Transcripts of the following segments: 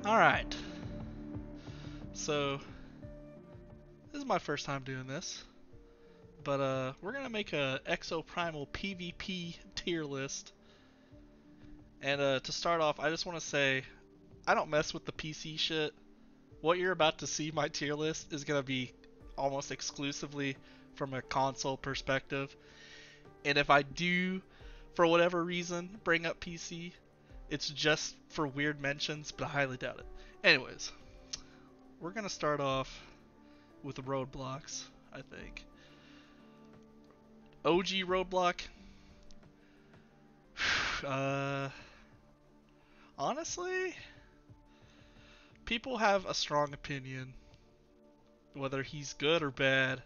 Alright, so this is my first time doing this, but we're gonna make a Exoprimal PvP tier list. And to start off, I just want to say I don't mess with the PC shit. What you're about to see my tier list is gonna be almost exclusively from a console perspective. And if I do, for whatever reason, bring up PC, it's just for weird mentions, but I highly doubt it. Anyways, we're gonna start off with roadblocks, I think. OG roadblock. uh, Honestly, people have a strong opinion whether he's good or bad.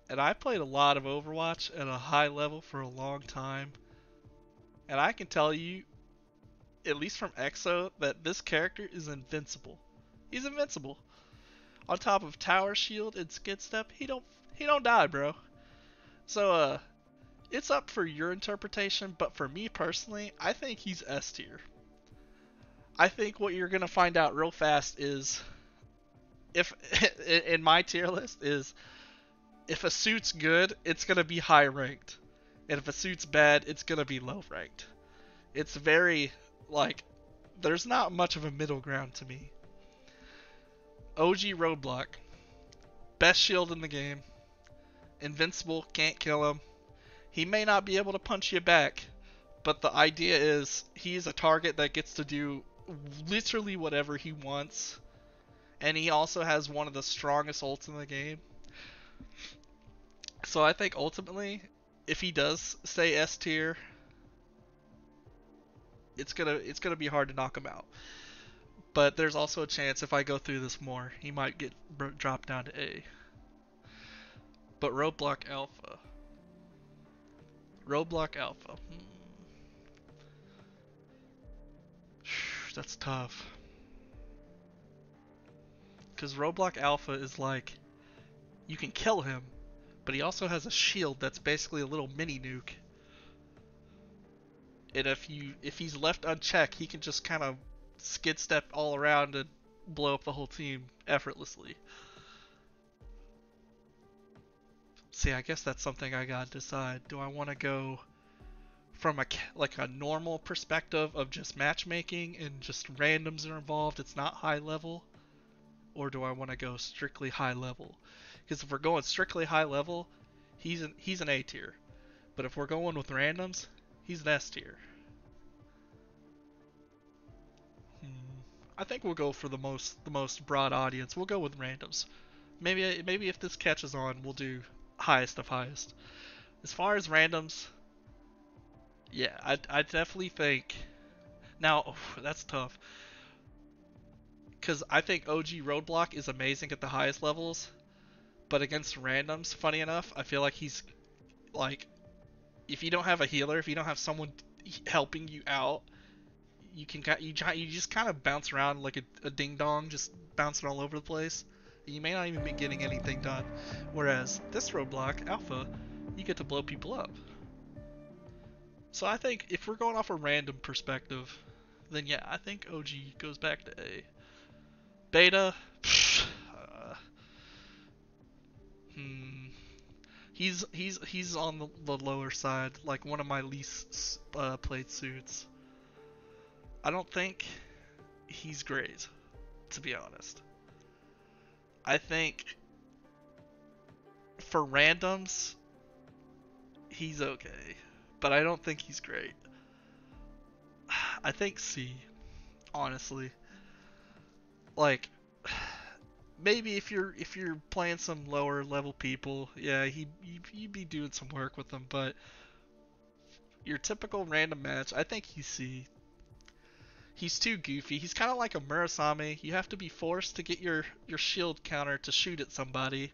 And I played a lot of Overwatch at a high level for a long time. And I can tell you, at least from EXO, that this character is invincible. He's invincible. On top of Tower Shield and Skid Step, he don't die, bro. So it's up for your interpretation, but for me personally, I think he's S tier. I think what you're gonna find out real fast is if in my tier list is if a suit's good, it's gonna be high ranked. And if a suit's bad, it's gonna be low ranked. It's very like there's not much of a middle ground to me. OG Roadblock, best shield in the game, invincible, can't kill him. He may not be able to punch you back, but the idea is he's a target that gets to do literally whatever he wants. And he also has one of the strongest ults in the game. So I think ultimately, if he does stay S tier, it's gonna be hard to knock him out. But there's also a chance if I go through this more, he might get dropped down to A. But Roadblock Alpha. Roadblock Alpha. That's tough. Because Roadblock Alpha is like, you can kill him, but he also has a shield that's basically a little mini nuke. And if he's left unchecked, he can just kind of skid step all around and blow up the whole team effortlessly. See, I guess that's something I gotta decide. Do I want to go from a normal perspective of just matchmaking and just randoms are involved, it's not high level, or do I want to go strictly high level? Because if we're going strictly high level, he's an A tier. But if we're going with randoms, he's an S tier. I think we'll go for the most broad audience. We'll go with randoms. Maybe if this catches on, we'll do highest of highest. As far as randoms, yeah, I definitely think. Now that's tough because I think OG Roadblock is amazing at the highest levels, but against randoms, funny enough, I feel like he's like if you don't have a healer, if you don't have someone helping you out, you just kind of bounce around like a ding dong, just bouncing all over the place. You may not even be getting anything done. Whereas this Roadblock Alpha, you get to blow people up. So I think if we're going off a random perspective, then yeah, I think OG goes back to A. Beta, he's on the lower side, like one of my least played suits. I don't think he's great, to be honest. I think for randoms, he's okay, but I don't think he's great. I think C, honestly. Like, maybe if you're playing some lower level people, yeah, you'd be doing some work with them, but your typical random match, I think he's C. He's too goofy. He's kind of like a Murasame. You have to be forced to get your shield counter to shoot at somebody,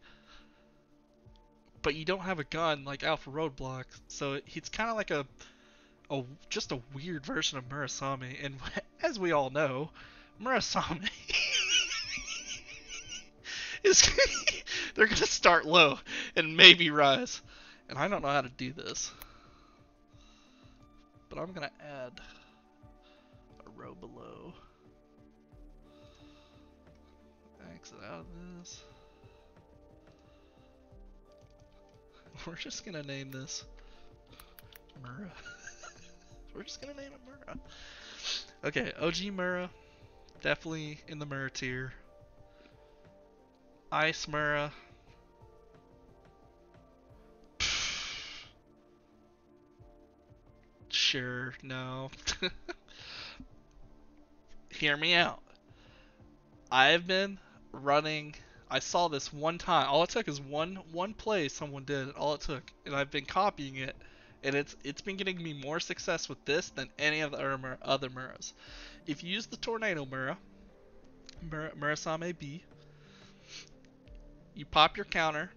but you don't have a gun like Alpha Roadblock, so it's kind of like just a weird version of Murasame. And as we all know, Murasame is they're gonna start low and maybe rise. And I don't know how to do this, but I'm gonna add a row below. exit out of this. We're just gonna name this Mura. We're just gonna name it Mura. Okay, OG Mura, definitely in the Mura tier. Ice Mura. Sure, no. Hear me out. I've been running. I saw this one time. All it took is one play someone did. All it took, and I've been copying it, and it's been getting me more success with this than any of the other Muras. If you use the Tornado Mura, Murasame B, you pop your counter,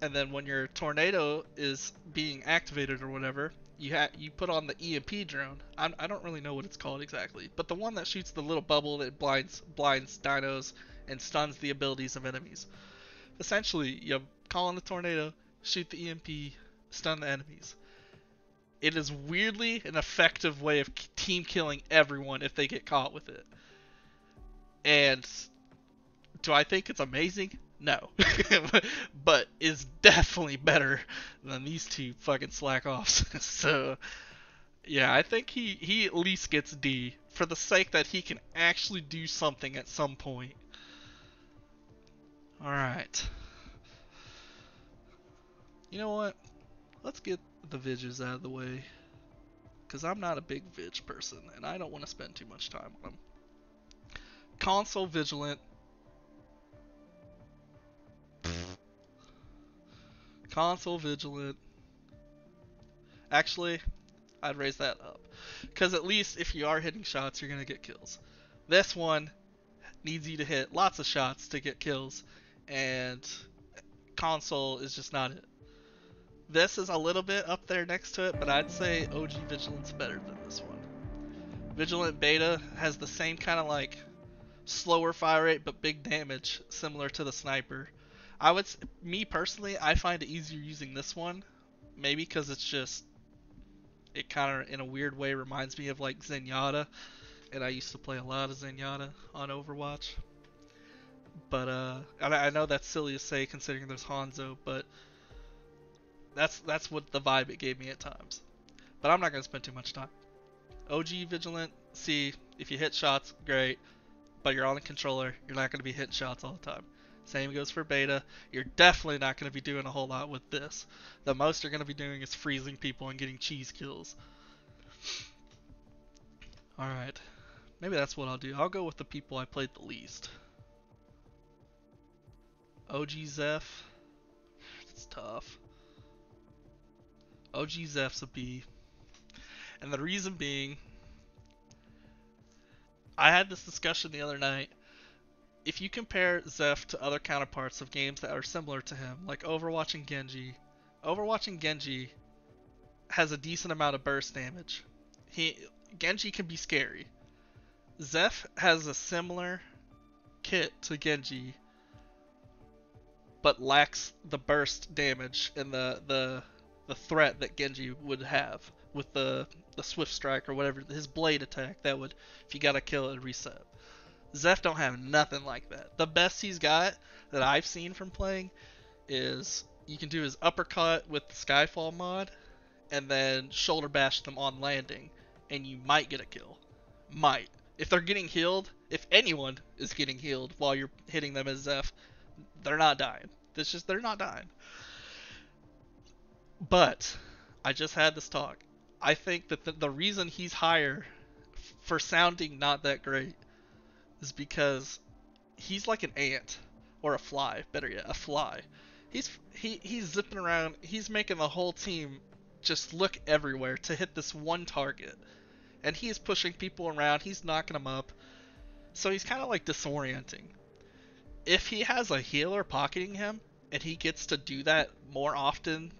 and then when your tornado is being activated or whatever, you put on the EMP drone. I don't really know what it's called exactly, but the one that shoots the little bubble that blinds dinos and stuns the abilities of enemies. Essentially, you call on the tornado, shoot the EMP, stun the enemies. It is weirdly an effective way of team killing everyone if they get caught with it. And do I think it's amazing? No. But it's definitely better than these two fucking slack offs. So, yeah, I think he at least gets D for the sake that he can actually do something at some point. Alright. You know what? Let's get the vidges out of the way. Because I'm not a big vidge person, and I don't want to spend too much time on them. Console Vigilant. Console Vigilant. Actually, I'd raise that up. Because at least if you are hitting shots, you're going to get kills. This one needs you to hit lots of shots to get kills, and console is just not it. This is a little bit up there next to it, but I'd say OG Vigilant's better than this one. Vigilant Beta has the same kind of like slower fire rate but big damage, similar to the sniper. Me personally, I find it easier using this one, maybe because it kind of in a weird way reminds me of like Zenyatta, and I used to play a lot of Zenyatta on Overwatch. But and I know that's silly to say considering there's Hanzo, but that's what the vibe it gave me at times. But I'm not gonna spend too much time. OG Vigilant, see if you hit shots, great, but you're on the controller, you're not gonna be hitting shots all the time. Same goes for Beta. You're definitely not going to be doing a whole lot with this. The most you're going to be doing is freezing people and getting cheese kills. Alright. Maybe that's what I'll do. I'll go with the people I played the least. OG Zeph. It's tough. OG Zeph's a B. And the reason being, I had this discussion the other night. If you compare Zeph to other counterparts of games that are similar to him, like Overwatch and Genji has a decent amount of burst damage. Genji can be scary. Zeph has a similar kit to Genji, but lacks the burst damage and the threat that Genji would have with the Swift Strike or whatever, his blade attack that would, if you got a kill, it reset. Zeph don't have nothing like that. The best he's got that I've seen from playing is you can do his uppercut with the Skyfall mod and then shoulder bash them on landing and you might get a kill. Might. If they're getting healed, if anyone is getting healed while you're hitting them as Zeph, they're not dying. They're not dying. But I just had this talk. I think that the reason he's higher for sounding not that great is because he's like an ant or a fly, better yet, a fly. He's zipping around, he's making the whole team just look everywhere to hit this one target. And he's pushing people around, he's knocking them up. So he's kind of like disorienting. If he has a healer pocketing him and he gets to do that more often,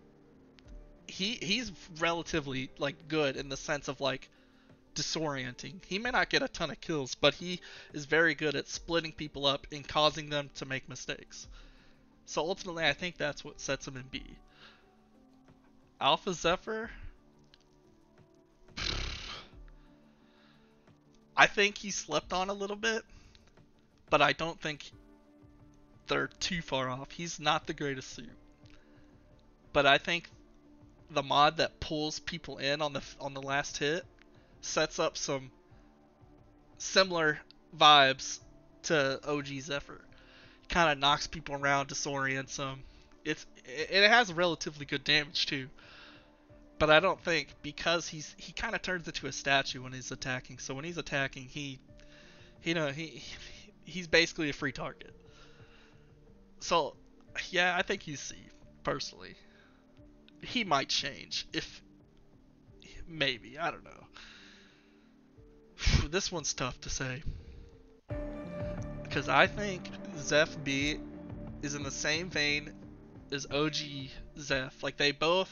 he's relatively like good in the sense of like disorienting. He may not get a ton of kills, but he is very good at splitting people up and causing them to make mistakes. So ultimately, I think that's what sets him in B. Alpha Zephyr, I think he slept on a little bit, but I don't think they're too far off. He's not the greatest suit, but I think the mod that pulls people in on the last hit sets up some similar vibes to OG Zephyr. Kind of knocks people around, disorients them. It has relatively good damage too, but I don't think, because he kind of turns into a statue when he's attacking. So when he's attacking, he's basically a free target. So yeah, I think he's C personally. He might change if maybe, I don't know. This one's tough to say because I think Zeph B is in the same vein as OG Zeph. Like, they both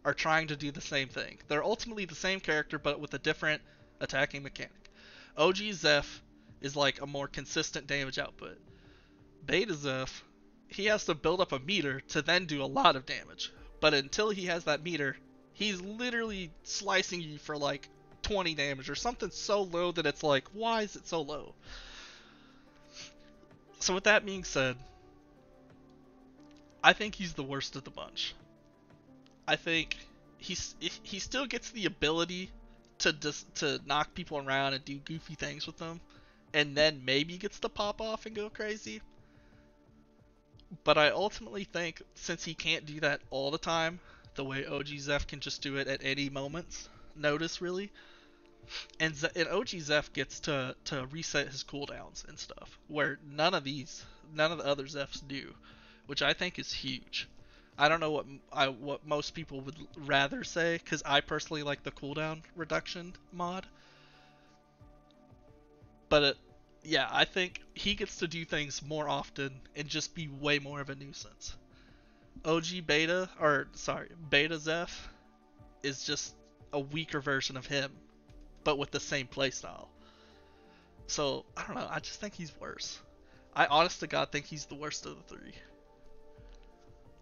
are trying to do the same thing. They're ultimately the same character, but with a different attacking mechanic. OG Zeph is like a more consistent damage output. Beta Zeph, he has to build up a meter to then do a lot of damage. But until he has that meter, he's literally slicing you for like 20 damage or something so low that it's like, why is it so low? So with that being said, I think he's the worst of the bunch. I think he still gets the ability to knock people around and do goofy things with them, and then maybe gets to pop off and go crazy. But I ultimately think, since he can't do that all the time, the way OG Zeph can just do it at any moment's notice, really, and OG Zeph gets to reset his cooldowns and stuff, where none of the other Zephs do, which I think is huge. I don't know what most people would rather say, because I personally like the cooldown reduction mod. But yeah, I think he gets to do things more often and just be way more of a nuisance. Beta Zeph is just a weaker version of him, but with the same playstyle. So, I don't know, I just think he's worse. I honest to God think he's the worst of the three.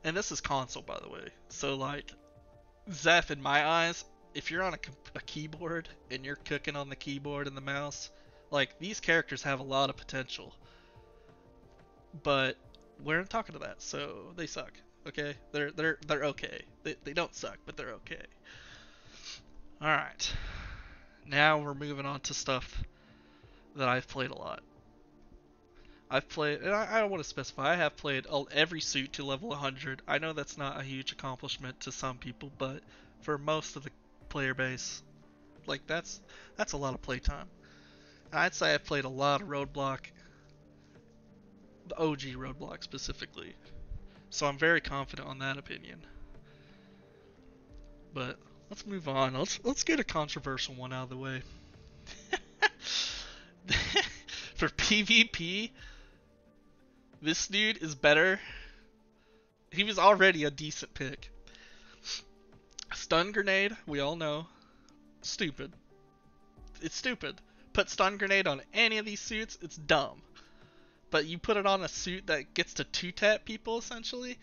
And this is console, by the way. So, like, Zeph, in my eyes, if you're on a keyboard and you're cooking on the keyboard and the mouse, like, these characters have a lot of potential. But we're not talking to that, so they suck. Okay, they're okay. They don't suck, but they're okay. All right. Now we're moving on to stuff that I've played a lot. I've played, and I don't want to specify, I have played every suit to level 100. I know that's not a huge accomplishment to some people, but for most of the player base, like, that's a lot of playtime. I'd say I've played a lot of Roadblock, the OG Roadblock specifically. So I'm very confident on that opinion. But let's move on. Let's get a controversial one out of the way. For PvP, this dude is better. He was already a decent pick. Stun grenade, we all know, stupid. It's stupid. Put stun grenade on any of these suits, it's dumb. But you put it on a suit that gets to 2-tap people, essentially,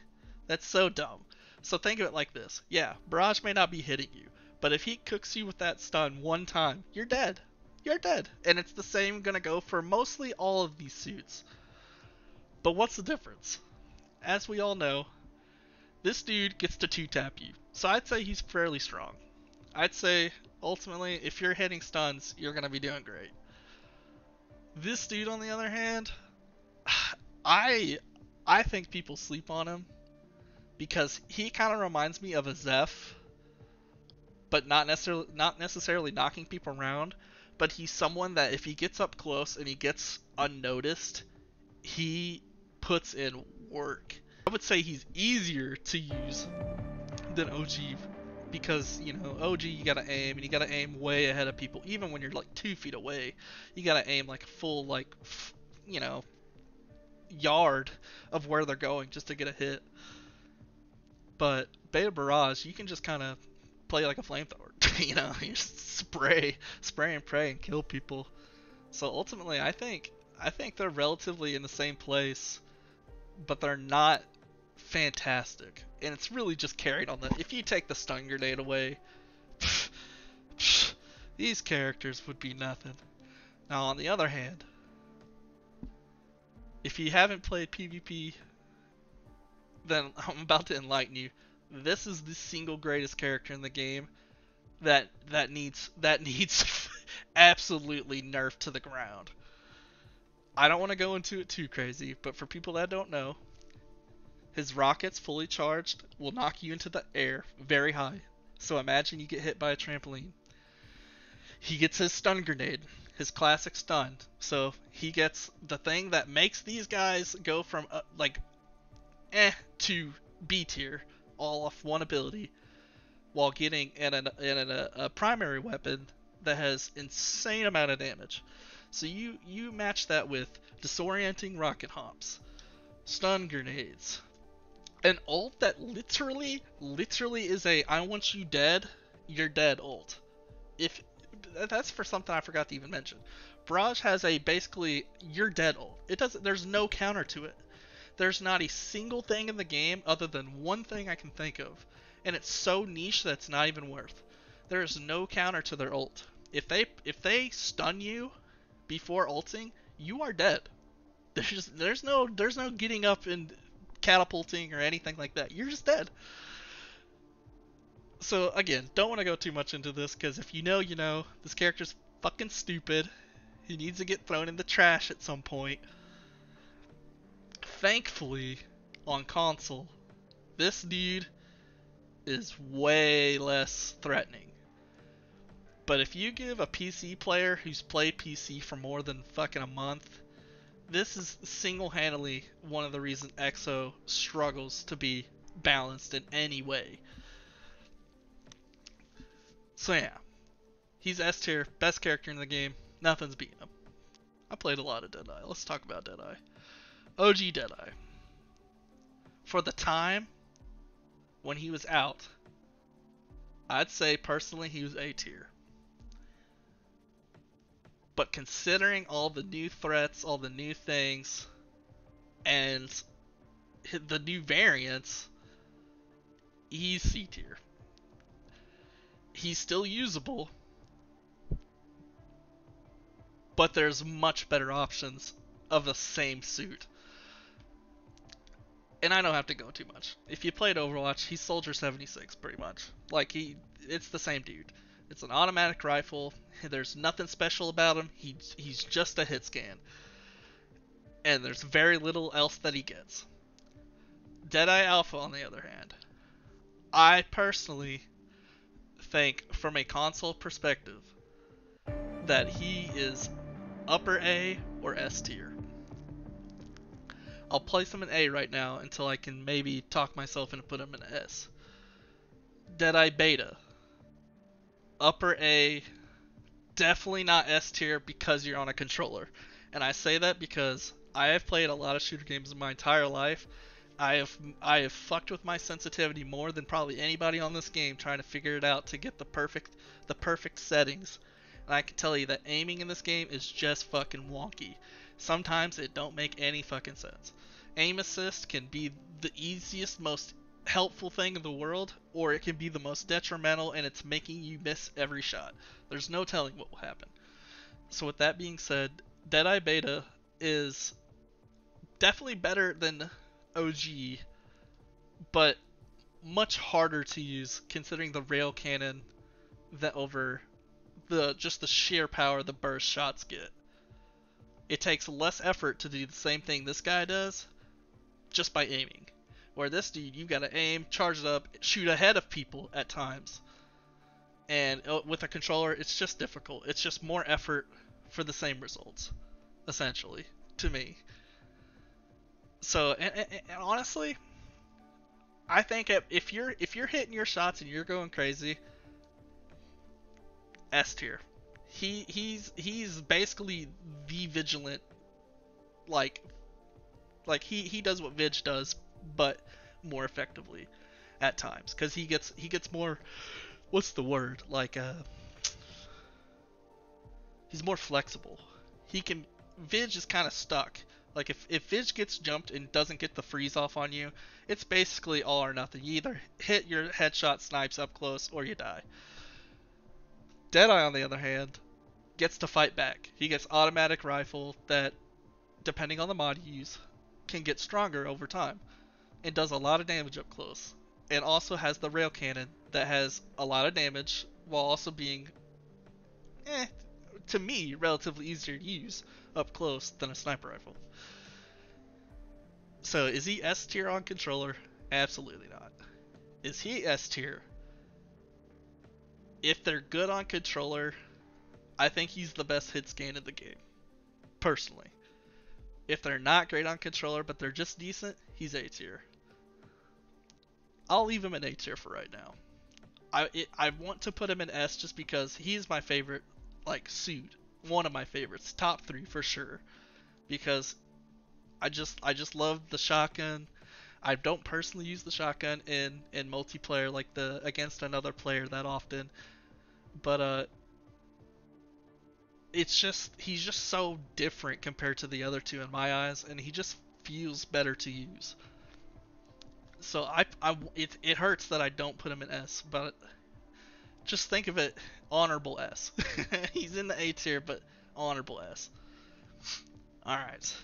that's so dumb. So think of it like this. Yeah, Barrage may not be hitting you, but if he cooks you with that stun one time, you're dead. You're dead. And it's the same gonna go for mostly all of these suits. But what's the difference? As we all know, this dude gets to 2-tap you. So I'd say he's fairly strong. I'd say, ultimately, if you're hitting stuns, you're gonna be doing great. This dude, on the other hand, I think people sleep on him because he kind of reminds me of a Zeph, but not necessarily knocking people around. But he's someone that if he gets up close and he gets unnoticed, he puts in work. I would say he's easier to use than OG because, you know, OG you gotta aim, and you gotta aim way ahead of people. Even when you're like 2 feet away, you gotta aim like a full, like, you know, yard of where they're going just to get a hit. But Beta Barrage, you can just kind of play like a flamethrower. You know, you just spray and pray and kill people. So ultimately, I think they're relatively in the same place, but they're not fantastic. And it's really just carried on the, if you take the stun grenade away, these characters would be nothing. Now on the other hand, If you haven't played PvP, then I'm about to enlighten you. This is the single greatest character in the game that needs absolutely nerfed to the ground. I don't want to go into it too crazy, but for people that don't know, his rockets fully charged will knock you into the air very high. So imagine you get hit by a trampoline. He gets his stun grenade, his classic stun. So he gets the thing that makes these guys go from to B tier all off one ability, while getting a primary weapon that has insane amount of damage. So you match that with disorienting rocket hops, stun grenades, an ult that literally is a I want you dead, you're dead ult. If that's for something I forgot to even mention. Barrage has a basically you're dead ult. It doesn't. There's no counter to it. There's not a single thing in the game other than one thing I can think of, and it's so niche that it's not even worth. There is no counter to their ult. If they stun you before ulting, you are dead. There's no getting up and catapulting or anything like that. You're just dead. So again, don't want to go too much into this because if you know, you know. This character's fucking stupid. He needs to get thrown in the trash at some point. Thankfully, on console, this dude is way less threatening. But if you give a PC player who's played PC for more than fucking a month, this is single-handedly one of the reasons EXO struggles to be balanced in any way. So yeah, he's S tier, best character in the game, nothing's beating him. I played a lot of Deadeye. Let's talk about Deadeye. OG Deadeye. For the time when he was out, I'd say personally he was A tier. But considering all the new threats, all the new things, and the new variants, he's C tier. He's still usable, but there's much better options of the same suit. And I don't have to go too much. If you played Overwatch, he's Soldier 76 pretty much. Like it's the same dude. It's an automatic rifle. There's nothing special about him. He's just a hit scan. And there's very little else that he gets. Deadeye Alpha, on the other hand, I personally think from a console perspective that he is upper A or S tier. I'll place him in A right now until I can maybe talk myself into put him in S. Deadeye Beta, upper A, definitely not S tier because you're on a controller. And I say that because I have played a lot of shooter games in my entire life. I have fucked with my sensitivity more than probably anybody on this game trying to figure it out to get the perfect settings. And I can tell you that aiming in this game is just fucking wonky. Sometimes it don't make any fucking sense. Aim assist can be the easiest, most helpful thing in the world, or it can be the most detrimental and it's making you miss every shot. There's no telling what will happen. So with that being said, Deadeye Beta is definitely better than OG, but much harder to use considering the rail cannon that over the sheer power the burst shots get. It takes less effort to do the same thing this guy does just by aiming. Where this dude, you gotta aim, charge it up, shoot ahead of people at times. And with a controller, it's just difficult. It's just more effort for the same results, essentially, to me. So, and honestly, I think if you're hitting your shots and you're going crazy, S tier. He's basically the vigilant, like he does what Vig does, but more effectively at times, because he gets more, what's the word, like he's more flexible. Vig is kind of stuck. Like if Vig gets jumped and doesn't get the freeze off on you, it's basically all or nothing. You either hit your headshot snipes up close or you die. Deadeye, on the other hand, gets to fight back. He gets automatic rifle that depending on the mod you use, can get stronger over time and does a lot of damage up close. And also has the rail cannon that has a lot of damage while also being, to me, relatively easier to use up close than a sniper rifle. So is he S tier on controller? Absolutely not. Is he S tier? If they're good on controller, I think he's the best hit scan in the game, personally. If they're not great on controller, but they're just decent, he's A tier. I'll leave him in A tier for right now. I want to put him in S just because he's my favorite, like, suit. One of my favorites, top 3 for sure. Because I just love the shotgun. I don't personally use the shotgun in multiplayer, like the against another player, that often. But it's just, he's just so different compared to the other two in my eyes, and he just feels better to use. So it hurts that I don't put him in S, but just think of it, honorable S. He's in the A tier, but honorable S. Alright.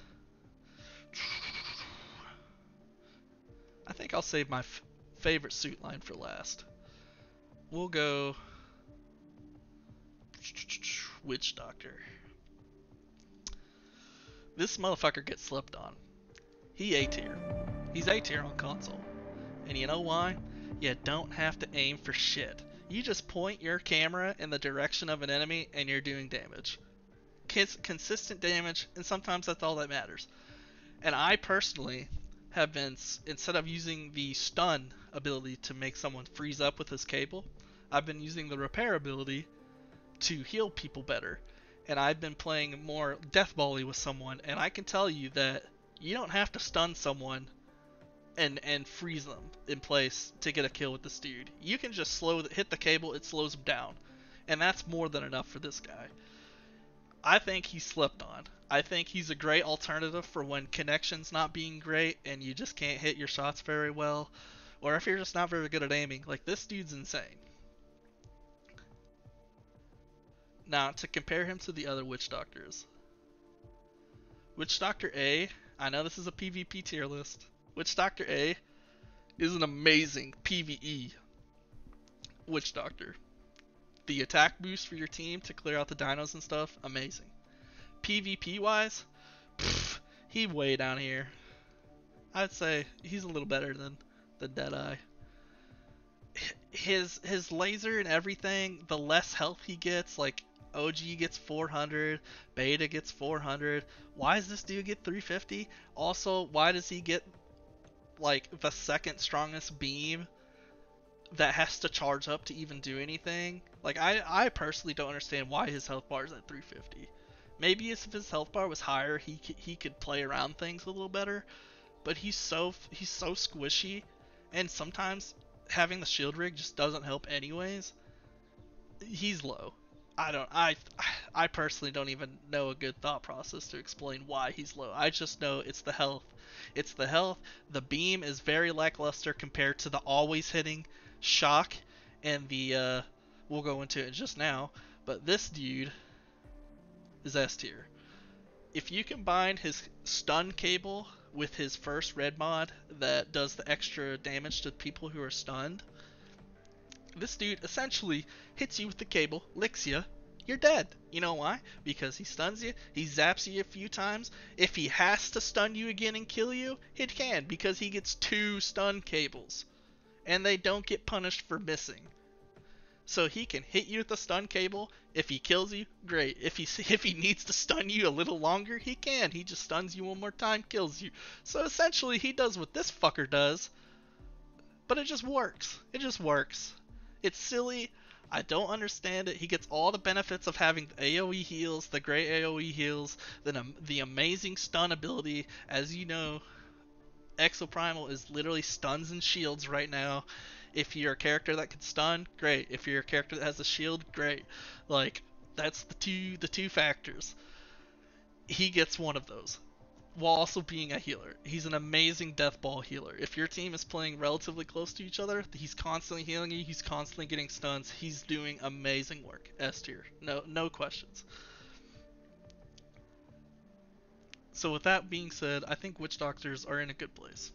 I think I'll save my favorite suit line for last. We'll go Witch Doctor. This motherfucker gets slept on. He A tier. He's A tier on console. And you know why? You don't have to aim for shit. You just point your camera in the direction of an enemy and you're doing damage. Consistent damage, and sometimes that's all that matters. And I personally have been, instead of using the stun ability to make someone freeze up with his cable, I've been using the repair ability to heal people better. And I've been playing more deathball-y with someone, and I can tell you that you don't have to stun someone and freeze them in place to get a kill with this dude. You can just hit the cable, it slows him down. And that's more than enough for this guy. I think he's slept on. I think he's a great alternative for when connection's not being great and you just can't hit your shots very well, or if you're just not very good at aiming. Like, this dude's insane. Now, to compare him to the other Witch Doctors. Witch Doctor A, I know this is a PvP tier list. Witch Doctor A is an amazing PvE Witch Doctor. The attack boost for your team to clear out the dinos and stuff, amazing. PvP wise, he way down here. I'd say he's a little better than Deadeye. His laser and everything, the less health he gets, like OG gets 400, Beta gets 400. Why does this dude get 350? Also, why does he get like the second strongest beam that has to charge up to even do anything? Like, I personally don't understand why his health bar is at 350. Maybe if his health bar was higher, he could play around things a little better. But he's so squishy, and sometimes having the shield rig just doesn't help anyways. He's low. I personally don't even know a good thought process to explain why he's low. I just know it's the health. It's the health. The beam is very lackluster compared to the always hitting shock and the we'll go into it just now, but this dude is S tier. If you combine his stun cable with his first red mod that does the extra damage to people who are stunned, this dude essentially hits you with the cable, licks you, you're dead. You know why? Because he stuns you, he zaps you a few times. If he has to stun you again and kill you, he can, because he gets 2 stun cables. And they don't get punished for missing. So he can hit you with the stun cable. If he kills you, great. If he needs to stun you a little longer, he can. He just stuns you one more time, kills you. So essentially he does what this fucker does, but it just works. It just works. It's silly. I don't understand it. He gets all the benefits of having the AoE heals, the great AoE heals, then the amazing stun ability. As you know, Exoprimal is literally stuns and shields right now. If you're a character that can stun, great. If you're a character that has a shield, great. Like, that's the two factors. He gets one of those, while also being a healer. He's an amazing death ball healer. If your team is playing relatively close to each other, he's constantly healing you, he's constantly getting stuns, he's doing amazing work. S tier. No questions. So with that being said, I think witch doctors are in a good place.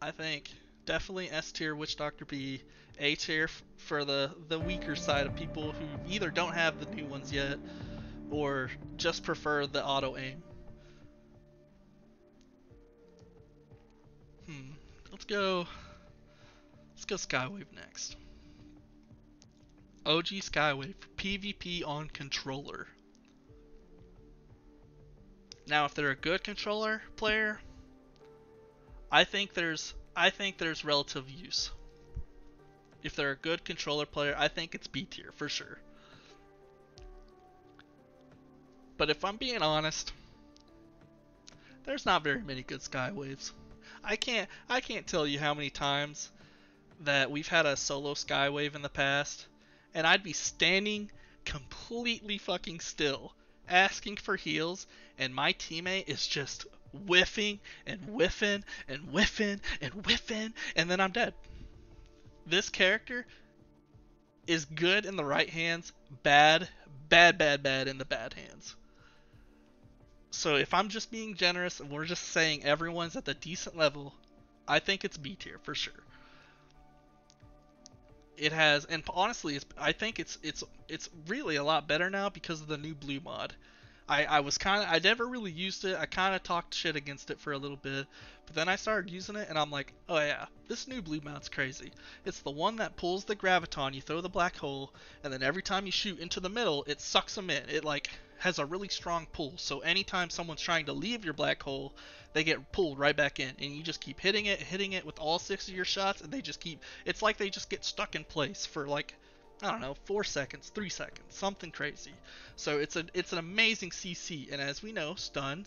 I think definitely S tier witch doctor B, A tier for the weaker side of people who either don't have the new ones yet or just prefer the auto aim. Hmm. Let's go. Let's go Skywave next. OG Skywave PvP on controller. Now, if they're a good controller player, I think there's relative use. If they're a good controller player, I think it's B tier for sure. But if I'm being honest, there's not very many good Skywaves. I can't tell you how many times that we've had a solo Skywave in the past, and I'd be standing completely fucking still, asking for heals, and my teammate is just whiffing and whiffing and whiffing and whiffing, and then I'm dead. This character is good in the right hands, bad in the bad hands. So if I'm just being generous and we're just saying everyone's at the decent level, I think it's B tier for sure. It has, and honestly, I think it's really a lot better now because of the new blue mod. I never really used it. I kind of talked shit against it for a little bit, but then I started using it and I'm like, oh yeah, this new blue mod's crazy. It's the one that pulls the graviton, you throw the black hole, and then every time you shoot into the middle, it sucks them in. It like has a really strong pull, so anytime someone's trying to leave your black hole, they get pulled right back in, and you just keep hitting it with all 6 of your shots, and it's like they just get stuck in place for like, I don't know, 4 seconds, 3 seconds, something crazy. So it's an amazing CC, and as we know, stun,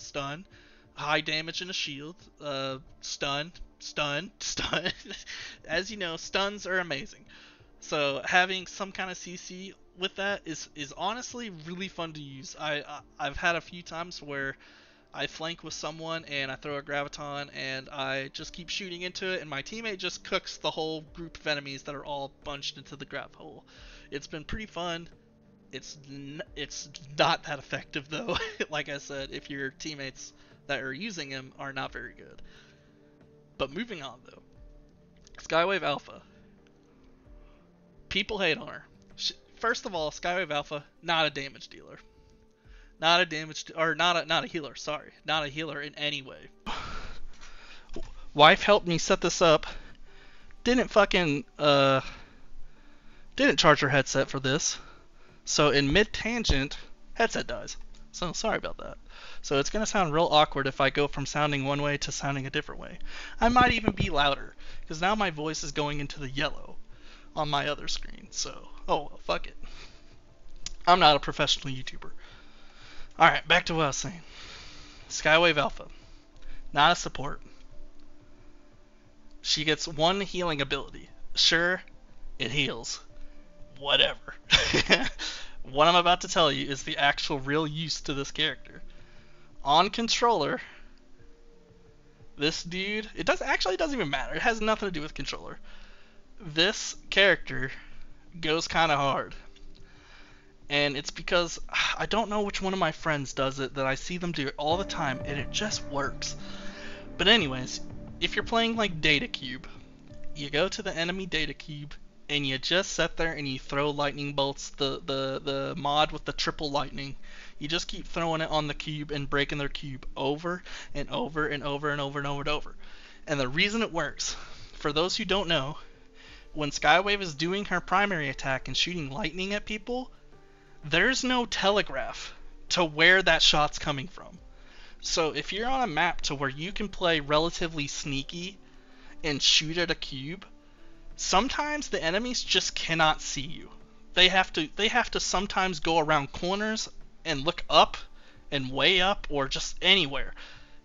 high damage in a shield, stun. As you know, stuns are amazing. So having some kind of CC with that is honestly really fun to use. I've had a few times where I flank with someone and I throw a graviton and I just keep shooting into it, and my teammate just cooks the whole group of enemies that are all bunched into the grav hole. It's been pretty fun. It's not that effective though. Like I said, if your teammates that are using him are not very good. But moving on though, Skywave Alpha. People hate on her. First of all, Skywave Alpha, not a damage dealer. Not a healer, sorry. Not a healer in any way. Wife helped me set this up. Didn't charge her headset for this. So in mid-tangent, headset dies. So sorry about that. So it's going to sound real awkward if I go from sounding one way to sounding a different way. I might even be louder, because now my voice is going into the yellow on my other screen. So, oh well, fuck it. I'm not a professional YouTuber. Alright, back to what I was saying. Skywave Alpha. Not a support. She gets one healing ability. Sure, it heals. Whatever. What I'm about to tell you is the actual real use to this character. On controller, this dude, it doesn't even matter. It has nothing to do with controller. This character goes kind of hard. And it's because I don't know which one of my friends does it, that I see them do it all the time, and it just works. But anyways, if you're playing like Data Cube, you go to the enemy Data Cube, and you just sit there and you throw lightning bolts, the mod with the triple lightning. You just keep throwing it on the cube and breaking their cube over and over and over and over and over and over. And the reason it works, for those who don't know, when Skywave is doing her primary attack and shooting lightning at people, there's no telegraph to where that shot's coming from. So if you're on a map to where you can play relatively sneaky and shoot at a cube, sometimes the enemies just cannot see you. They have to sometimes go around corners and look up and way up or just anywhere.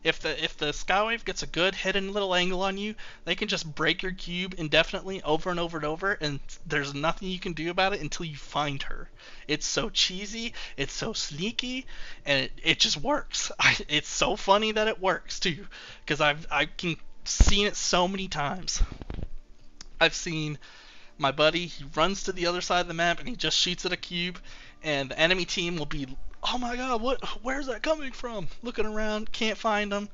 If the Skywave gets a good hidden little angle on you, they can just break your cube indefinitely over and over and over, and there's nothing you can do about it until you find her. It's so cheesy, it's so sneaky, and it just works. It's so funny that it works too, because I've seen it so many times. I've seen my buddy, he runs to the other side of the map and he just shoots at a cube, and the enemy team will be oh my god, where's that coming from? Looking around, can't find them,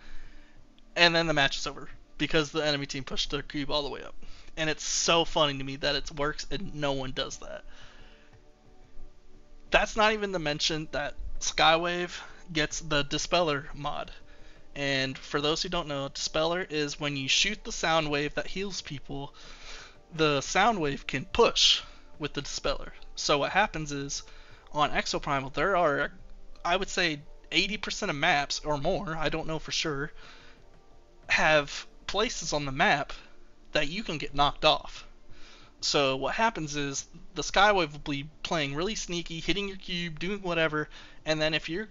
and then the match is over because the enemy team pushed their cube all the way up. And it's so funny to me that it works and no one does that. That's not even to mention that Skywave gets the Dispeller mod. And for those who don't know, Dispeller is when you shoot the sound wave that heals people, the sound wave can push with the Dispeller. So what happens is, on Exoprimal, there are, I would say, 80% of maps, or more, I don't know for sure, have places on the map that you can get knocked off. So what happens is the Skywave will be playing really sneaky, hitting your cube, doing whatever, and then if your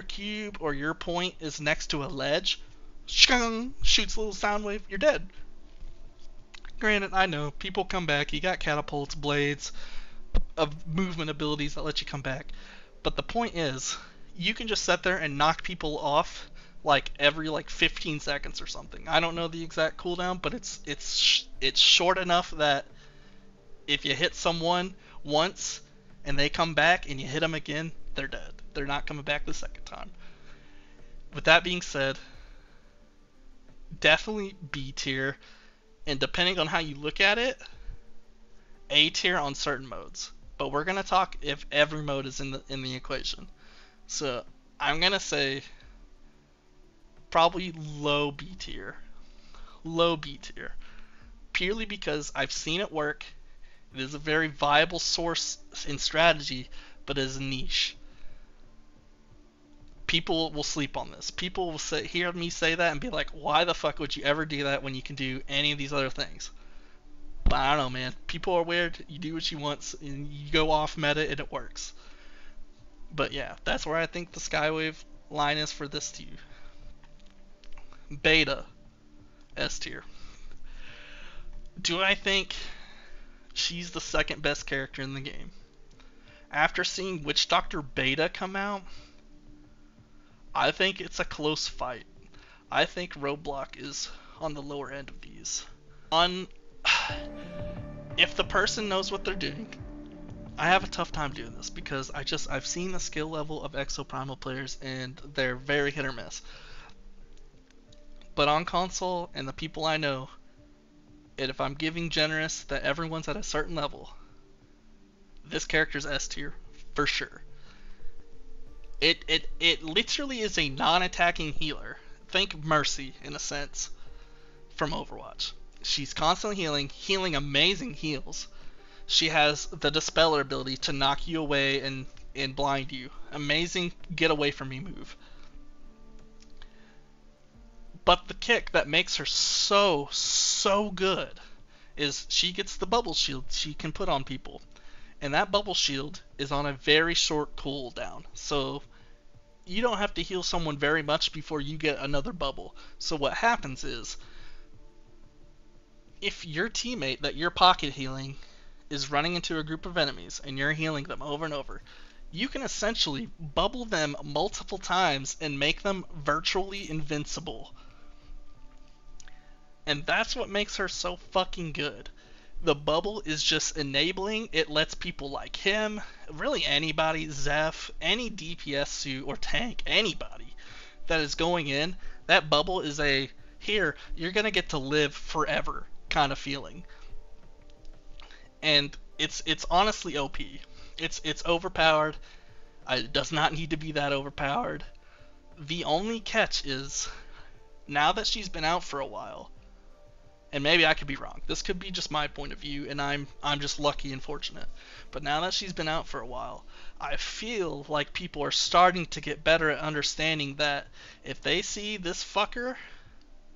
cube or your point is next to a ledge, shoots a little sound wave, you're dead. Granted, I know people come back. You got catapults, blades, of movement abilities that let you come back, but the point is, you can just sit there and knock people off like every 15 seconds or something. I don't know the exact cooldown, but it's short enough that if you hit someone once and they come back and you hit them again, they're dead. They're not coming back the second time. With that being said, definitely B tier, and depending on how you look at it, A tier on certain modes. But we're gonna talk if every mode is in the equation. So I'm gonna say probably low B tier. Low B tier. Purely because I've seen it work. It is a very viable source in strategy, but it is niche. People will sleep on this. People will hear me say that and be like, why the fuck would you ever do that when you can do any of these other things? But I don't know, man. People are weird. You do what you want, and you go off meta, and it works. But yeah, that's where I think the Skywave line is for this tier. Beta, S tier. Do I think she's the second best character in the game? After seeing Witch Doctor Beta come out, I think it's a close fight. I think Roadblock is on the lower end of these. If the person knows what they're doing, I have a tough time doing this because I've seen the skill level of Exoprimal players and they're very hit or miss. But on console and the people I know, and if I'm giving generous that everyone's at a certain level, this character's S tier for sure. It literally is a non-attacking healer. Think Mercy in a sense from Overwatch. She's constantly healing amazing heals. She has the Dispeller ability to knock you away and blind you. Amazing get away from me move. But the kick that makes her so good is she gets the bubble shield she can put on people. And that bubble shield is on a very short cooldown. So you don't have to heal someone very much before you get another bubble. So what happens is, if your teammate that you're pocket healing is running into a group of enemies and you're healing them over and over, you can essentially bubble them multiple times and make them virtually invincible. And that's what makes her so fucking good. The bubble is just enabling. It lets people like him, really anybody, Zeph, any DPS suit or tank, anybody that is going in, that bubble is a, here, you're going to get to live forever kind of feeling. And it's honestly OP. It's overpowered. It does not need to be that overpowered. The only catch is, now that she's been out for a while, and maybe I could be wrong. This could be just my point of view, and I'm just lucky and fortunate. But now that she's been out for a while, I feel like people are starting to get better at understanding that if they see this fucker,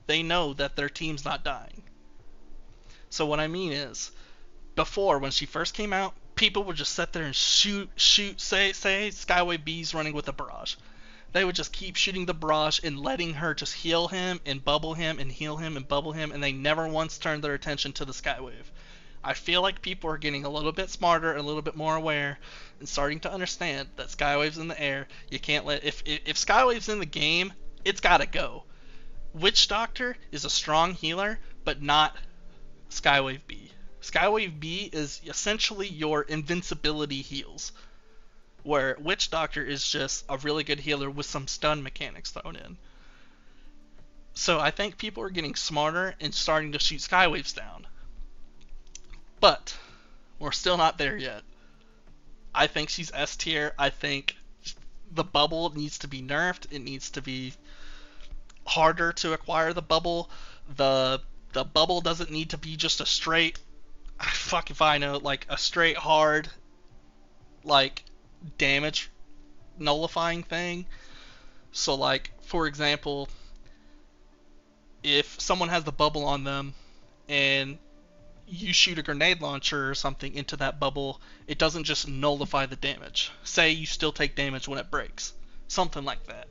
they know that their team's not dying. So what I mean is, before, when she first came out, people would just sit there and shoot, say Skywave B's running with a barrage. They would just keep shooting the barrage and letting her just heal him and bubble him and heal him and bubble him, and they never once turned their attention to the Skywave. I feel like people are getting a little bit smarter and a little bit more aware and starting to understand that Skywave's in the air. You can't let, if Skywave's in the game, it's gotta go. Witch Doctor is a strong healer, but not Skywave B. Skywave B is essentially your invincibility heals. where Witch Doctor is just a really good healer with some stun mechanics thrown in. So I think people are getting smarter and starting to shoot Skywaves down. But we're still not there yet. I think she's S tier. I think the bubble needs to be nerfed. It needs to be harder to acquire the bubble. The bubble doesn't need to be just a straight, fuck if I know, like a straight hard, like damage nullifying thing. So like, for example, if someone has the bubble on them and you shoot a grenade launcher or something into that bubble, it doesn't just nullify the damage. Say you still take damage when it breaks. Something like that.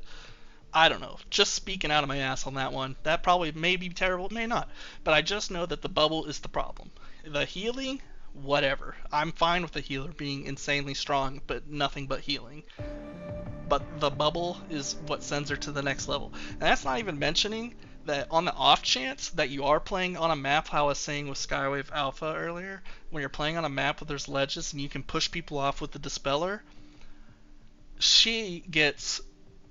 I don't know. Just speaking out of my ass on that one. That probably may be terrible, may not. But I just know that the bubble is the problem. The healing, whatever. I'm fine with the healer being insanely strong, but nothing but healing. But the bubble is what sends her to the next level. And that's not even mentioning that on the off chance that you are playing on a map, how I was saying with Skywave Alpha earlier, when you're playing on a map where there's ledges and you can push people off with the Dispeller, she gets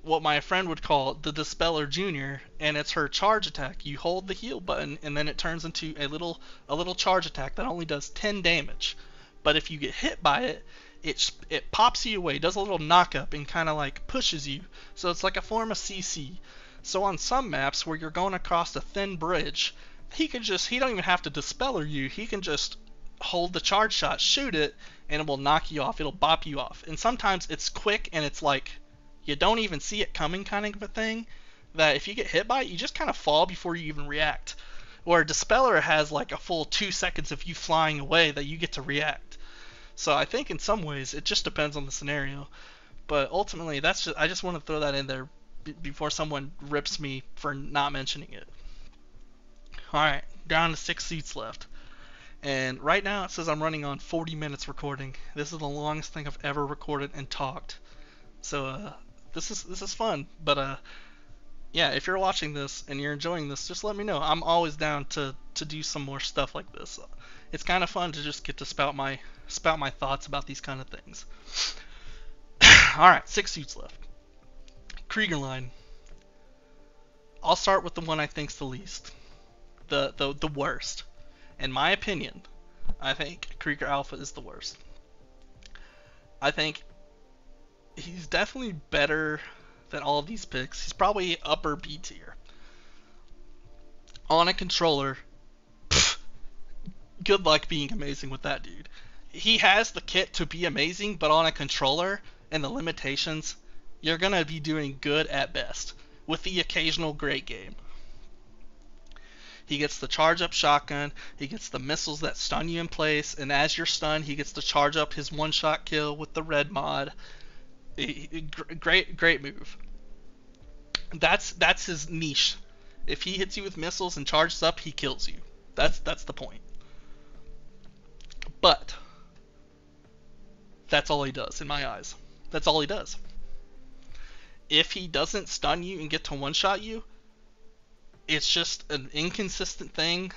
what my friend would call the Dispeller Junior, and it's her charge attack. You hold the heal button and then it turns into a little charge attack that only does 10 damage. But if you get hit by it, it pops you away, does a little knock up and kind of like pushes you. So it's like a form of CC. So on some maps where you're going across a thin bridge, he don't even have to Dispeller you. He can just hold the charge shot, shoot it, and it will knock you off. It'll bop you off. And sometimes it's quick and it's like you don't even see it coming kind of a thing, that if you get hit by it, you just kind of fall before you even react. Where Dispeller has like a full 2 seconds of you flying away that you get to react. So I think in some ways it just depends on the scenario. But ultimately, I just want to throw that in there before someone rips me for not mentioning it. Alright, down to 6 seats left. And right now it says I'm running on 40 minutes recording. This is the longest thing I've ever recorded and talked. So this is fun. But yeah, if you're watching this and you're enjoying this, just let me know. I'm always down to do some more stuff like this. It's kind of fun to just get to spout my thoughts about these kind of things. Alright, 6 suits left. Krieger line. I'll start with the one I think's the least. The worst. In my opinion, I think Krieger Alpha is the worst. I think he's definitely better than all of these picks. He's probably upper B tier. On a controller, good luck being amazing with that dude. He has the kit to be amazing, but on a controller and the limitations, you're going to be doing good at best, with the occasional great game. He gets the charge up shotgun, he gets the missiles that stun you in place, and as you're stunned, he gets to charge up his one-shot kill with the red mod. Great move. That's his niche. If he hits you with missiles and charges up, he kills you. That's the point. But that's all he does in my eyes. That's all he does. If he doesn't stun you and get to one-shot you, it's just an inconsistent thing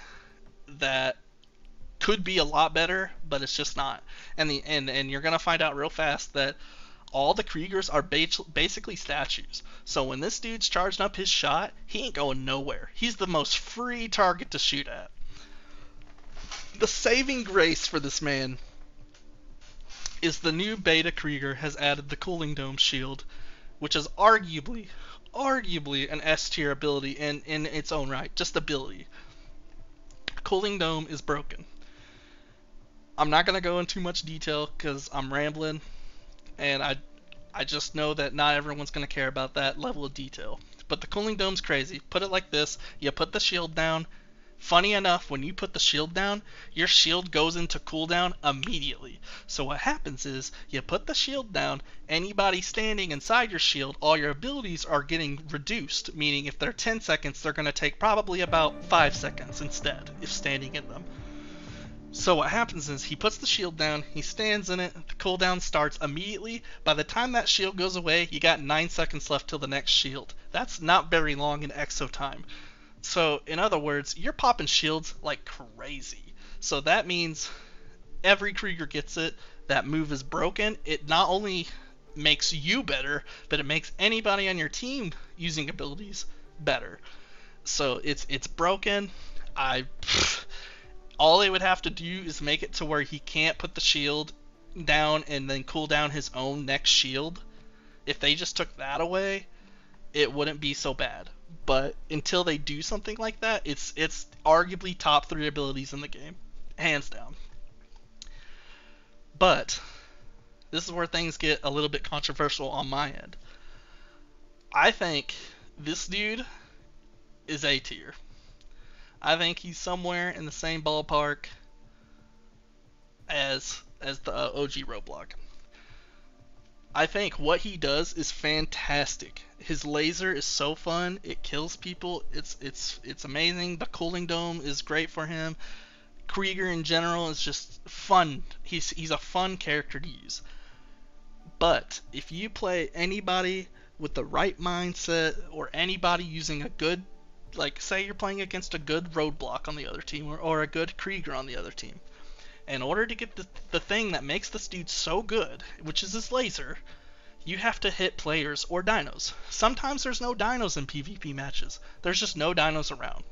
that could be a lot better, but it's just not. And you're gonna find out real fast that all the Kriegers are basically statues. So when this dude's charging up his shot, he ain't going nowhere. He's the most free target to shoot at. The saving grace for this man is the new beta Krieger has added the Cooling Dome shield, which is arguably an S tier ability in its own right, just ability. Cooling Dome is broken. I'm not going to go into too much detail because I'm rambling, and I just know that not everyone's going to care about that level of detail. But the Cooling Dome's crazy. Put it like this, you put the shield down. Funny enough, when you put the shield down, your shield goes into cooldown immediately. So what happens is, you put the shield down, anybody standing inside your shield, all your abilities are getting reduced, meaning if they're 10 seconds, they're going to take probably about 5 seconds instead, if standing in them. So what happens is, he puts the shield down, he stands in it, the cooldown starts immediately. By the time that shield goes away, you got 9 seconds left till the next shield. That's not very long in exo time. So, in other words, you're popping shields like crazy. So that means every Krieger gets it. That move is broken. It not only makes you better, but it makes anybody on your team using abilities better. So it's broken. I all they would have to do is make it to where he can't put the shield down and then cool down his own next shield. If they just took that away, it wouldn't be so bad. But until they do something like that, it's arguably top 3 abilities in the game, hands down. But this is where things get a little bit controversial on my end. I think this dude is A tier. I think he's somewhere in the same ballpark as the OG Roblox. I think what he does is fantastic. His laser is so fun. It kills people. It's amazing. The cooling dome is great for him. Krieger in general is just fun. He's a fun character to use. But if you play anybody with the right mindset, or anybody using a good, like say you're playing against a good Roadblock on the other team, or a good Krieger on the other team, in order to get the thing that makes this dude so good, which is his laser, you have to hit players or dinos. Sometimes there's no dinos in PvP matches. There's just no dinos around.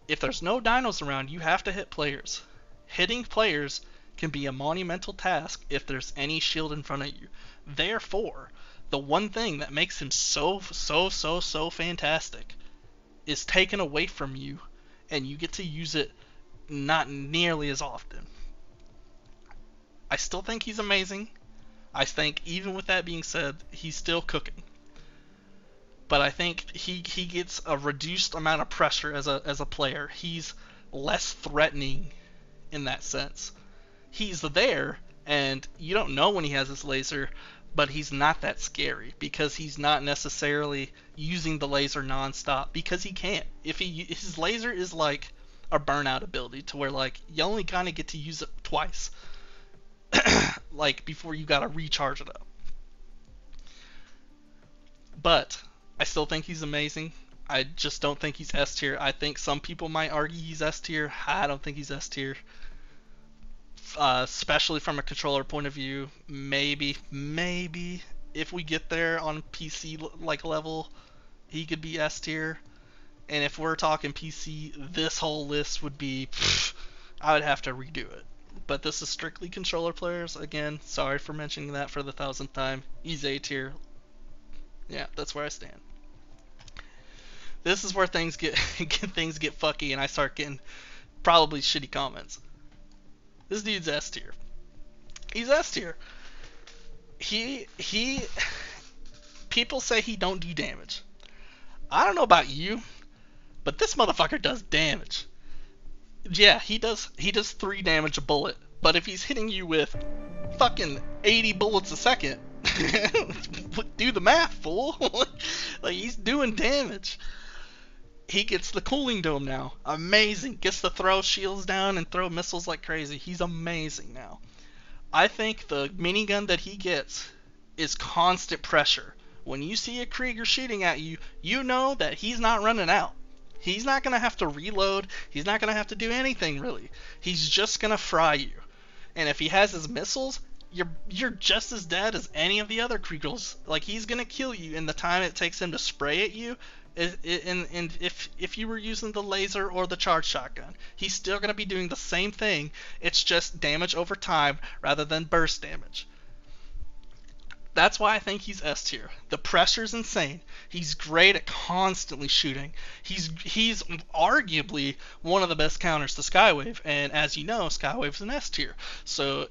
If there's no dinos around, you have to hit players. Hitting players can be a monumental task if there's any shield in front of you. Therefore, the one thing that makes him so fantastic is taken away from you, and you get to use it not nearly as often. I still think he's amazing. I think even with that being said, he's still cooking. But I think he gets a reduced amount of pressure as a player. He's less threatening in that sense. He's there, and you don't know when he has his laser, but he's not that scary because he's not necessarily using the laser nonstop, because he can't. His laser is like a burnout ability, to where like you only kind of get to use it twice, like before you gotta recharge it up. But I still think he's amazing. I just don't think he's S tier. I think some people might argue he's S tier. I don't think he's S tier. Especially from a controller point of view. Maybe if we get there on PC like level, he could be S tier. And if we're talking PC, this whole list would be, I would have to redo it. But this is strictly controller players. Again, sorry for mentioning that for the 1000th time. He's A tier. Yeah, that's where I stand. This is where things get things get fucky, and I start getting probably shitty comments. This dude's S tier. He's S tier. He people say he don't do damage. I don't know about you, but this motherfucker does damage. Yeah, he does 3 damage a bullet, but if he's hitting you with fucking 80 bullets a second, do the math, fool. Like, he's doing damage. He gets the cooling dome now. Amazing. Gets to throw shields down and throw missiles like crazy. He's amazing now. I think the minigun that he gets is constant pressure. When you see a Krieger shooting at you, you know that he's not running out. He's not going to have to reload. He's not going to have to do anything, really. He's just going to fry you. And if he has his missiles, you're just as dead as any of the other Kriegers. Like, he's going to kill you in the time it takes him to spray at you. And if you were using the laser or the charge shotgun, he's still going to be doing the same thing. It's just damage over time rather than burst damage. That's why I think he's S tier. The pressure's insane. He's great at constantly shooting. He's arguably one of the best counters to Skywave, and as you know, Skywave's an S tier. So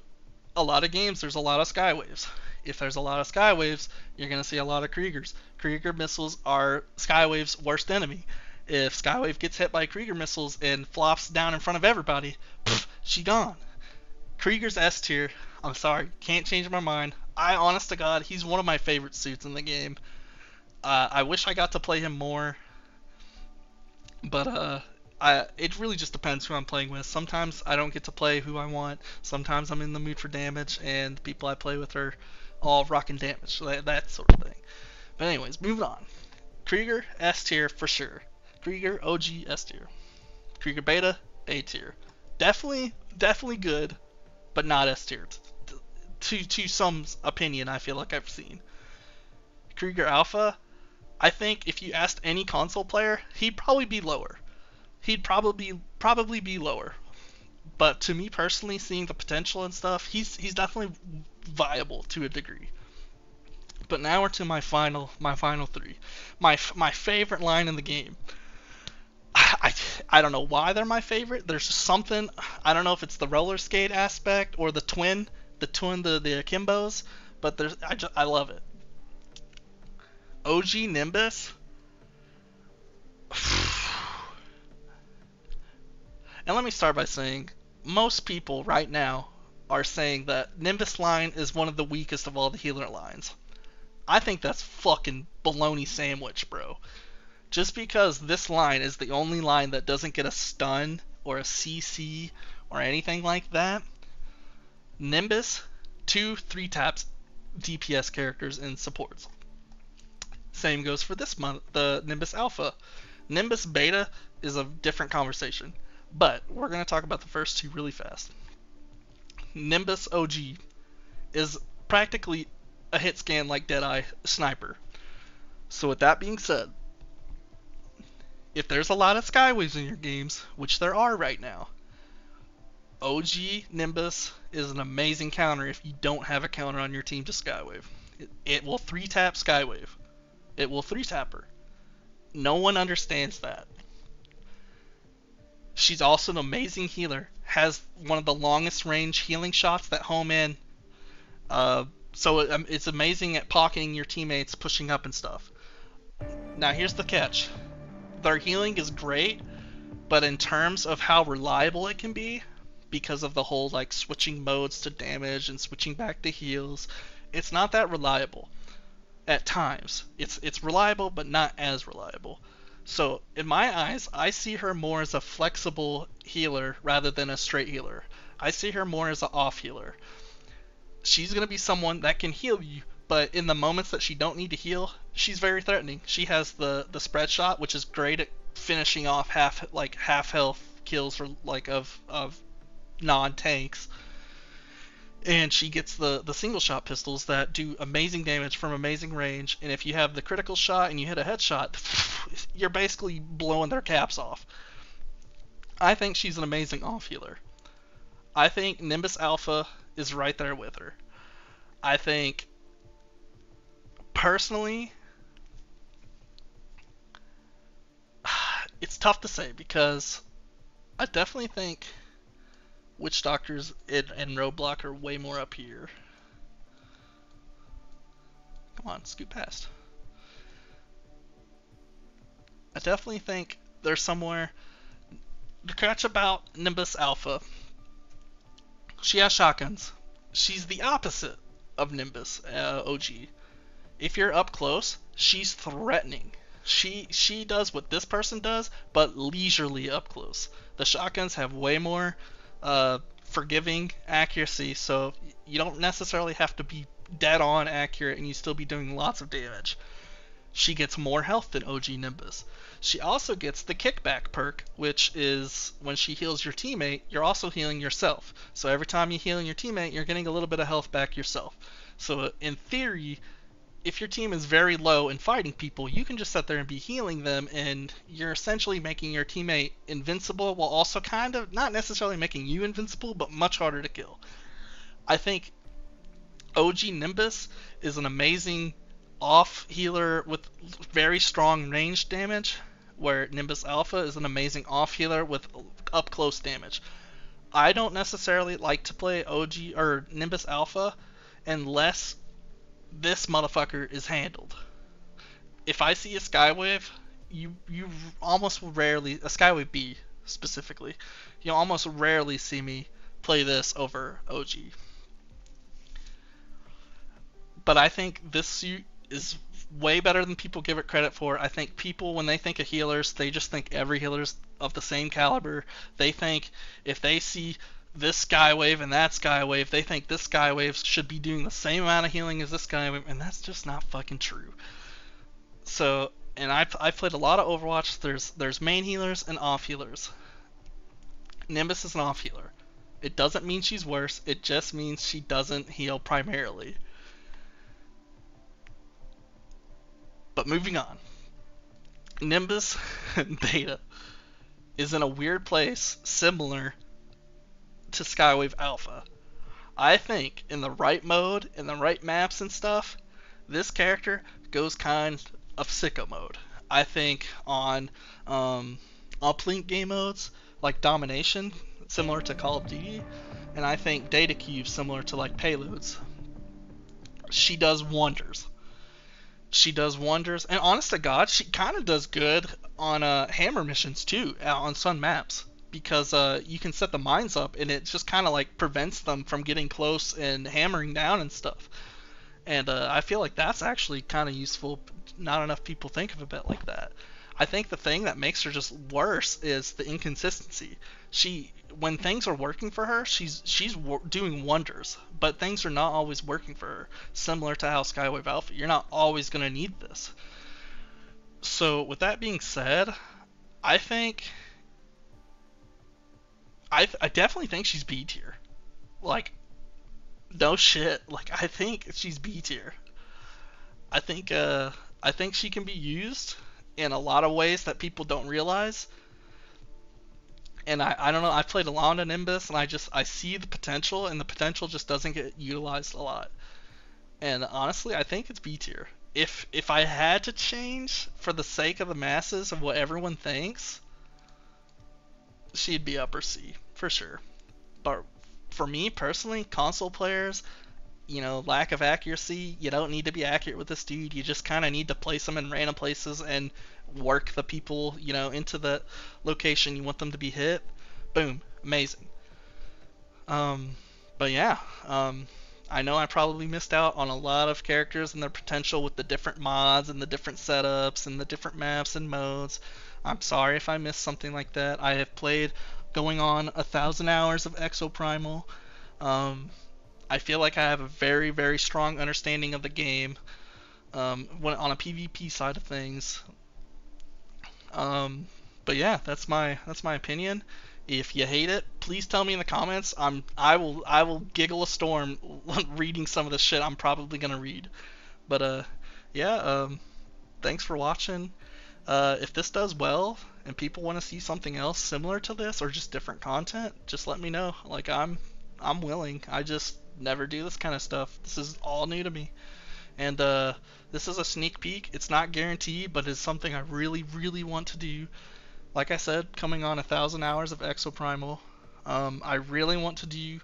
a lot of games there's a lot of Skywaves. If there's a lot of Skywaves, you're going to see a lot of Kriegers. Krieger missiles are Skywave's worst enemy. If Skywave gets hit by Krieger missiles and flops down in front of everybody, she gone. Krieger's S tier. I'm sorry, can't change my mind. Honest to God, he's one of my favorite suits in the game. I wish I got to play him more, but it really just depends who I'm playing with. Sometimes I don't get to play who I want. Sometimes I'm in the mood for damage, and the people I play with are all rocking damage, that sort of thing. But anyways, moving on. Krieger, S tier for sure. Krieger, OG, S tier. Krieger Beta, A tier. Definitely good, but not S tier. to some opinion I feel like I've seen. Krieger Alpha, I think if you asked any console player, he'd probably be lower. He'd probably be lower. But to me personally, seeing the potential and stuff, he's definitely viable to a degree. But now we're to my final three. My favorite line in the game. I don't know why they're my favorite. There's just something, I don't know if it's the roller skate aspect or the the akimbos, but I love it. OG Nimbus. And let me start by saying, most people right now are saying that Nimbus line is one of the weakest of all the healer lines. I think that's fucking bologna sandwich, bro. Just because this line is the only line that doesn't get a stun or a CC or anything like that, Nimbus, 2-3 taps DPS characters and supports. Same goes for this month, the Nimbus Alpha. Nimbus Beta is a different conversation, but we're going to talk about the first two really fast. Nimbus OG is practically a hit scan like Deadeye Sniper. So with that being said, if there's a lot of Skywaves in your games, which there are right now, OG Nimbus is an amazing counter if you don't have a counter on your team to Skywave. It will 3-tap Skywave. It will 3-tap her. No one understands that. She's also an amazing healer. Has one of the longest range healing shots that home in. So it's amazing at pocketing your teammates, pushing up and stuff. Now here's the catch. Their healing is great, but in terms of how reliable it can be, because of the whole like switching modes to damage and switching back to heals, it's not that reliable. At times, it's reliable, but not as reliable. So in my eyes, I see her more as a flexible healer rather than a straight healer. I see her more as an off healer. She's gonna be someone that can heal you, but in the moments that she don't need to heal, she's very threatening. She has the spread shot, which is great at finishing off half health kills for of non-tanks. And she gets the single shot pistols that do amazing damage from amazing range, and if you have the critical shot and you hit a headshot, you're basically blowing their caps off. I think she's an amazing off healer. I think Nimbus Alpha is right there with her. I think, personally, it's tough to say because I definitely think Witch Doctors and Roadblock are way more up here. Come on, scoot past. I definitely think there's somewhere. The catch about Nimbus Alpha, she has shotguns. She's the opposite of Nimbus OG. If you're up close, she's threatening. She does what this person does, but leisurely up close. The shotguns have way more forgiving accuracy, so you don't necessarily have to be dead on accurate and you still be doing lots of damage. She gets more health than OG Nimbus. She also gets the kickback perk, which is when she heals your teammate, you're also healing yourself. So every time you heal your teammate, you're getting a little bit of health back yourself. So in theory, if your team is very low and fighting people, you can just sit there and be healing them, and you're essentially making your teammate invincible while also kind of not necessarily making you invincible, but much harder to kill. I think OG Nimbus is an amazing off healer with very strong range damage, where Nimbus Alpha is an amazing off healer with up close damage. I don't necessarily like to play OG or Nimbus Alpha unless this motherfucker is handled. If I see a Skywave, you almost rarely, a Skywave B specifically, you almost rarely see me play this over OG. But I think this suit is way better than people give it credit for. I think people, when they think of healers, they just think every healer's of the same caliber. They think if they see this Skywave and that Skywave, they think this Skywave should be doing the same amount of healing as this Skywave, and that's just not fucking true. So, and I've played a lot of Overwatch. There's main healers and off healers. Nimbus is an off healer. It doesn't mean she's worse. It just means she doesn't heal primarily. But moving on. Nimbus Beta is in a weird place similar to Skywave Alpha. I think in the right mode, in the right maps and stuff, this character goes kind of sicko mode. I think on uplink game modes like Domination, similar to Call of Duty, and I think Data Cube, similar to like Payloads, she does wonders. She does wonders, and honest to God, she kind of does good on hammer missions too, on some maps, because you can set the mines up, and it just kind of like prevents them from getting close and hammering down and stuff. And I feel like that's actually kind of useful. Not enough people think of it like that. I think the thing that makes her just worse is the inconsistency. When things are working for her, she's doing wonders, but things are not always working for her. Similar to how Skywave Alpha, you're not always gonna need this. So with that being said, I think I definitely think she's B tier. Like, no shit. Like, I think she's B tier. I think she can be used in a lot of ways that people don't realize. And I don't know, I've played a lot of Nimbus, and I see the potential, and the potential just doesn't get utilized a lot. And honestly, I think it's B tier. If I had to change for the sake of the masses of what everyone thinks, she'd be upper C for sure. But for me personally, console players, lack of accuracy, you don't need to be accurate with this dude. You just kind of need to place them in random places and work the people, into the location you want them to be hit. Boom, amazing. But yeah, I know I probably missed out on a lot of characters and their potential with the different mods and the different setups and the different maps and modes. I'm sorry if I missed something like that. I have played going on 1,000 hours of Exoprimal. I feel like I have a very, very strong understanding of the game when on a PvP side of things. But yeah, that's my opinion. If you hate it, please tell me in the comments. I will giggle a storm reading some of the shit I'm probably gonna read. But yeah, thanks for watching. If this does well and people want to see something else similar to this or just different content, just let me know. Like, I'm willing. I just never do this kind of stuff. This is all new to me. And this is a sneak peek. It's not guaranteed, but it's something I really, really want to do. Like I said, coming on 1,000 hours of Exoprimal. I really want to do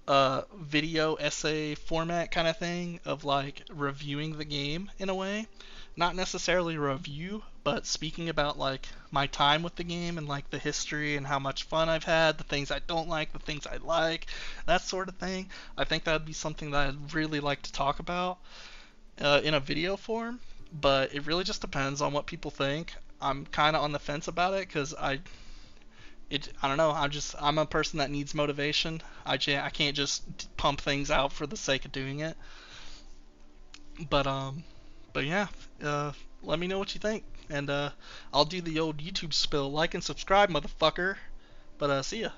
a video essay format kind of thing of like reviewing the game in a way. Not necessarily a review, but speaking about like my time with the game and like the history and how much fun I've had, the things I don't like, the things I like, that sort of thing. I think that would be something that I'd really like to talk about in a video form, but it really just depends on what people think. I'm kind of on the fence about it because I don't know. I'm a person that needs motivation. I can't just pump things out for the sake of doing it. But yeah, let me know what you think, and I'll do the old YouTube spill. Like and subscribe, motherfucker. But see ya.